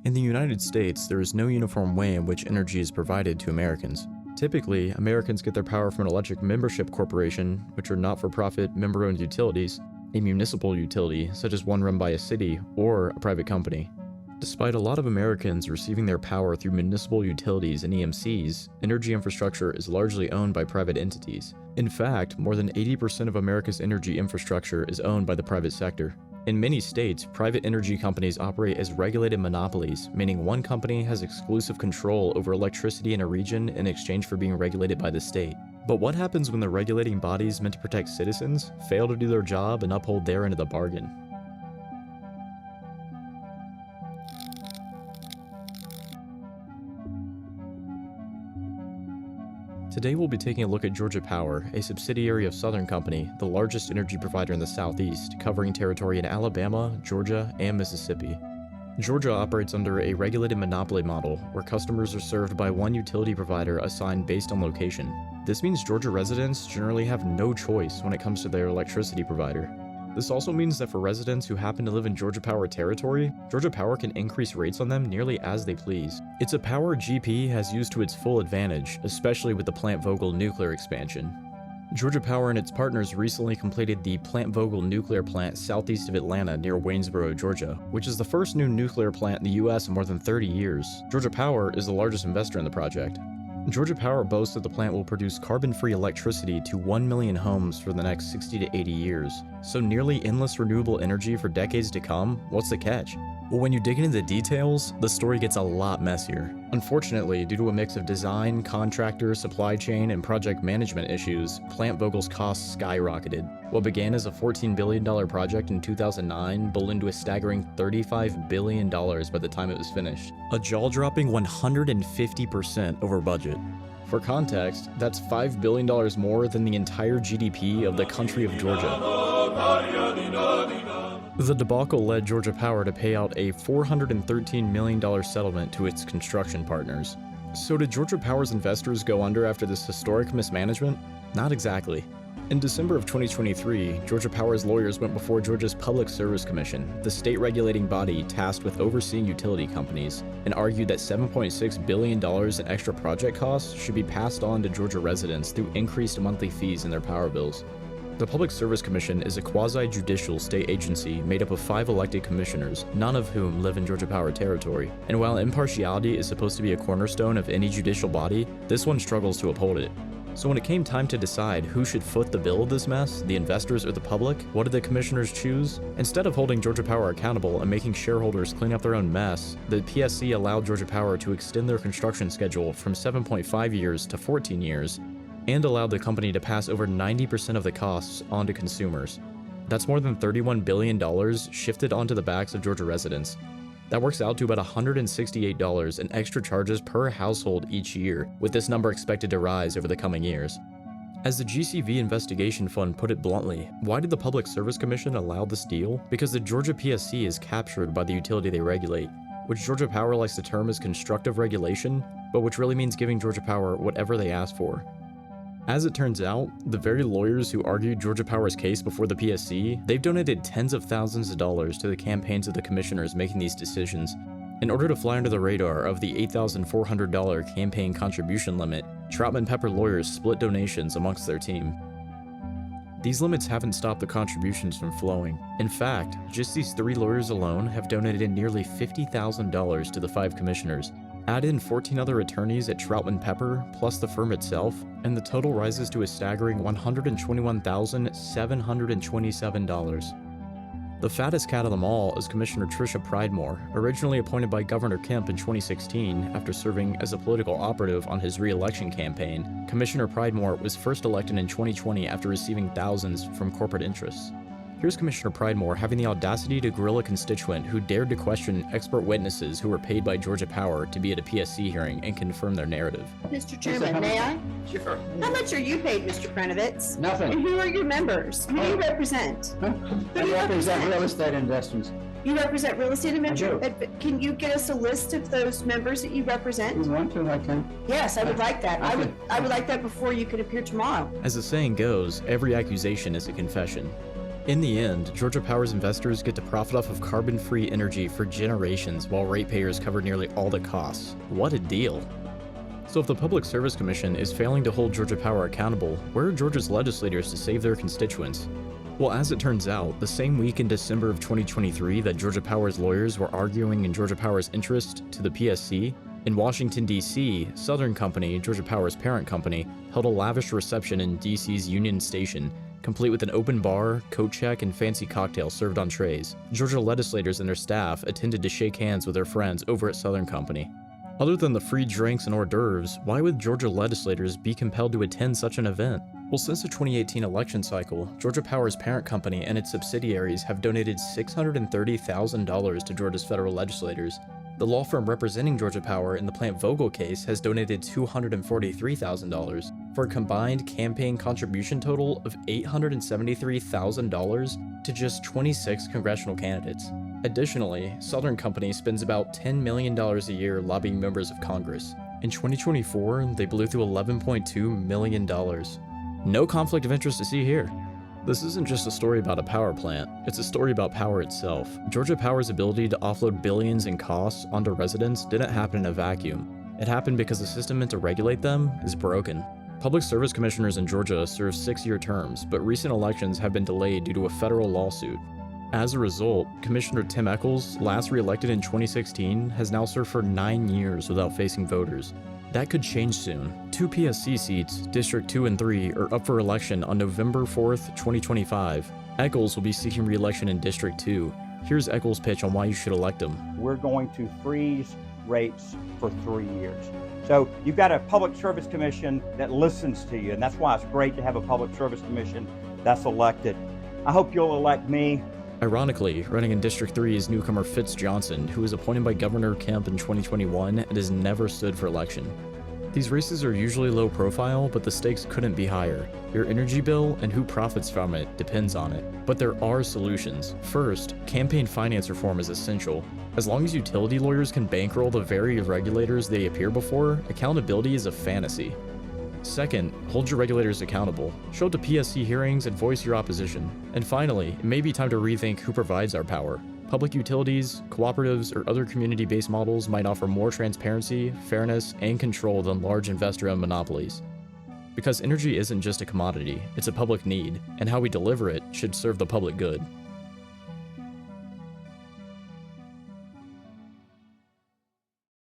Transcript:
In the United States, there is no uniform way in which energy is provided to Americans. Typically, Americans get their power from an electric membership corporation, which are not-for-profit, member-owned utilities, a municipal utility, such as one run by a city, or a private company. Despite a lot of Americans receiving their power through municipal utilities and EMCs, energy infrastructure is largely owned by private entities. In fact, more than 80% of America's energy infrastructure is owned by the private sector. In many states, private energy companies operate as regulated monopolies, meaning one company has exclusive control over electricity in a region in exchange for being regulated by the state. But what happens when the regulating bodies meant to protect citizens fail to do their job and uphold their end of the bargain? Today we'll be taking a look at Georgia Power, a subsidiary of Southern Company, the largest energy provider in the Southeast, covering territory in Alabama, Georgia, and Mississippi. Georgia operates under a regulated monopoly model, where customers are served by one utility provider assigned based on location. This means Georgia residents generally have no choice when it comes to their electricity provider. This also means that for residents who happen to live in Georgia Power territory, Georgia Power can increase rates on them nearly as they please. It's a power GP has used to its full advantage, especially with the Plant Vogtle nuclear expansion. Georgia Power and its partners recently completed the Plant Vogtle nuclear plant southeast of Atlanta near Waynesboro, Georgia, which is the first new nuclear plant in the US in more than 30 years. Georgia Power is the largest investor in the project. Georgia Power boasts that the plant will produce carbon-free electricity to 1 million homes for the next 60 to 80 years. So nearly endless renewable energy for decades to come? What's the catch? Well, when you dig into the details, the story gets a lot messier. Unfortunately, due to a mix of design, contractor, supply chain, and project management issues, Plant Vogtle's costs skyrocketed. What began as a $14 billion project in 2009 ballooned to a staggering $35 billion by the time it was finished. A jaw-dropping 150% over budget. For context, that's $5 billion more than the entire GDP of the country of Georgia. The debacle led Georgia Power to pay out a $413 million settlement to its construction partners. So did Georgia Power's investors go under after this historic mismanagement? Not exactly. In December of 2023, Georgia Power's lawyers went before Georgia's Public Service Commission, the state regulating body tasked with overseeing utility companies, and argued that $7.6 billion in extra project costs should be passed on to Georgia residents through increased monthly fees in their power bills. The Public Service Commission is a quasi-judicial state agency made up of 5 elected commissioners, none of whom live in Georgia Power territory. And while impartiality is supposed to be a cornerstone of any judicial body, this one struggles to uphold it. So when it came time to decide who should foot the bill of this mess, the investors or the public, what did the commissioners choose? Instead of holding Georgia Power accountable and making shareholders clean up their own mess, the PSC allowed Georgia Power to extend their construction schedule from 7.5 years to 14 years, and allowed the company to pass over 90% of the costs onto consumers. That's more than $31 billion shifted onto the backs of Georgia residents. That works out to about $168 in extra charges per household each year, with this number expected to rise over the coming years. As the GCV Investigation Fund put it bluntly, why did the Public Service Commission allow this deal? Because the Georgia PSC is captured by the utility they regulate, which Georgia Power likes to term as constructive regulation, but which really means giving Georgia Power whatever they ask for. As it turns out, the very lawyers who argued Georgia Power's case before the PSC, they've donated tens of thousands of dollars to the campaigns of the commissioners making these decisions. In order to fly under the radar of the $8,400 campaign contribution limit, Troutman Pepper lawyers split donations amongst their team. These limits haven't stopped the contributions from flowing. In fact, just these 3 lawyers alone have donated nearly $50,000 to the 5 commissioners. Add in 14 other attorneys at Troutman Pepper, plus the firm itself, and the total rises to a staggering $121,727. The fattest cat of them all is Commissioner Tricia Pridemore, originally appointed by Governor Kemp in 2016 after serving as a political operative on his re-election campaign. Commissioner Pridemore was first elected in 2020 after receiving thousands from corporate interests. Here's Commissioner Pridemore having the audacity to grill a constituent who dared to question expert witnesses who were paid by Georgia Power to be at a PSC hearing and confirm their narrative. Mr. Chairman, may I? Sure. How much are you paid, Mr. Prenovitz? And Nothing. who are your members? Who do you represent? I represent real estate investments. You represent real estate investors? I Can you get us a list of those members that you If represent? you want to, I can. Yes, I would like that. I Okay. would like that before you could appear tomorrow. As the saying goes, every accusation is a confession. In the end, Georgia Power's investors get to profit off of carbon-free energy for generations while ratepayers cover nearly all the costs. What a deal! So if the Public Service Commission is failing to hold Georgia Power accountable, where are Georgia's legislators to save their constituents? Well, as it turns out, the same week in December of 2023 that Georgia Power's lawyers were arguing in Georgia Power's interest to the PSC, in Washington, D.C., Southern Company, Georgia Power's parent company, held a lavish reception in D.C.'s Union Station, complete with an open bar, coat check, and fancy cocktails served on trays. Georgia legislators and their staff attended to shake hands with their friends over at Southern Company. Other than the free drinks and hors d'oeuvres, why would Georgia legislators be compelled to attend such an event? Well, since the 2018 election cycle, Georgia Power's parent company and its subsidiaries have donated $630,000 to Georgia's federal legislators. The law firm representing Georgia Power in the Plant Vogtle case has donated $243,000 for a combined campaign contribution total of $873,000 to just 26 congressional candidates. Additionally, Southern Company spends about $10 million a year lobbying members of Congress. In 2024, they blew through $11.2 million. No conflict of interest to see here. This isn't just a story about a power plant, it's a story about power itself. Georgia Power's ability to offload billions in costs onto residents didn't happen in a vacuum. It happened because the system meant to regulate them is broken. Public service commissioners in Georgia serve 6-year terms, but recent elections have been delayed due to a federal lawsuit. As a result, Commissioner Tim Echols, last re-elected in 2016, has now served for 9 years without facing voters. That could change soon. 2 PSC seats, District 2 and 3, are up for election on November 4th, 2025. Echols will be seeking re-election in District 2. Here's Echols' pitch on why you should elect him. We're going to freeze rates for 3 years. So you've got a public service commission that listens to you, and that's why it's great to have a public service commission that's elected. I hope you'll elect me. Ironically, running in District 3 is newcomer Fitz Johnson, who was appointed by Governor Kemp in 2021 and has never stood for election. These races are usually low profile, but the stakes couldn't be higher. Your energy bill and who profits from it depends on it. But there are solutions. First, campaign finance reform is essential. As long as utility lawyers can bankroll the very regulators they appear before, accountability is a fantasy. Second, hold your regulators accountable. Show up to PSC hearings and voice your opposition. And finally, it may be time to rethink who provides our power. Public utilities, cooperatives, or other community-based models might offer more transparency, fairness, and control than large investor-owned monopolies. Because energy isn't just a commodity, it's a public need, and how we deliver it should serve the public good.